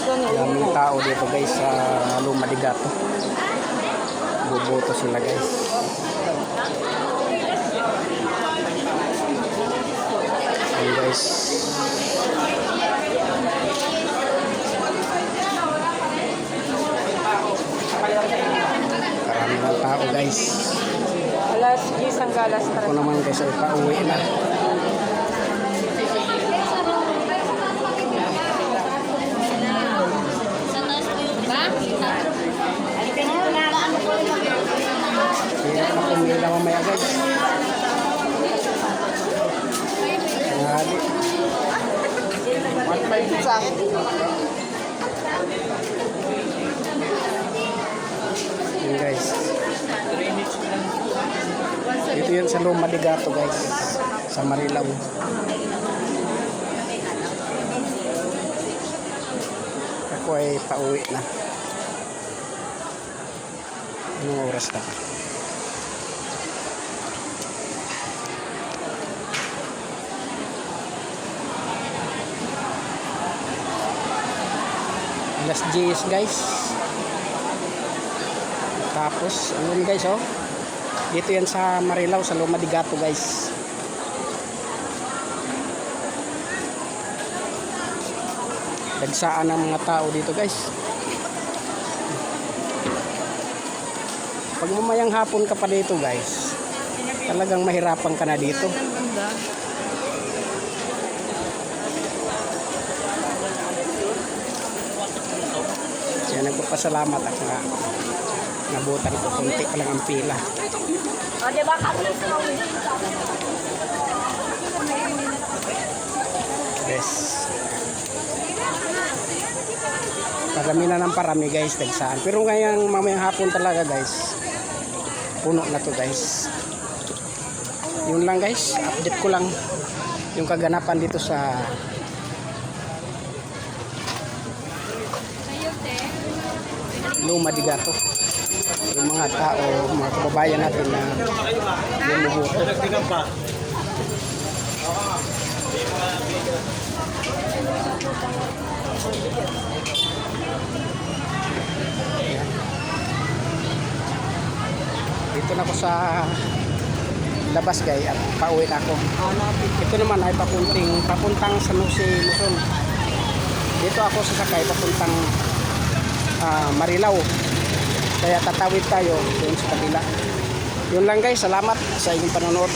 Daming tao dito guys sa Luma de Gato. Buboto sila guys. Ayan guys. Karami ng tao guys. Alas 10 hanggang alas 3. Ako naman guys ay pauwi na. Hirap na pumila mamaya guys. Ngali. 1.5 sa akin. Yun guys. Ito yun sa Luma de Gato guys. Sa Marilao. Ako ay pauwi na. Anong oras na? Alas 10 guys. Tapos ano yun guys oh. Dito yan sa Marilao sa Luma de Gato guys. Dagsaan ng mga tao dito guys. Pag mamayang hapon ka pa dito guys, talagang mahirapan ka na dito. Kaya nagpapasalamat at nabutan ko kunti pa lang ang pila. O, diba? Yes. Parami na ng parami guys, dagsaan. Pero ngayong mamayang hapon talaga guys, puno na to guys. Yun lang guys, update ko lang yung kaganapan dito sa Luma de Gato. Yung mga tao, mga kababayan natin na bumubuto. Dito na ako sa labas guys at pauwi na ako. Ito naman ay papuntang San Jose, Luzon. Dito ako sasakay papuntang Marilao. Kaya tatawid tayo doon sa kabila. Yun lang guys, salamat sa inyong panonood.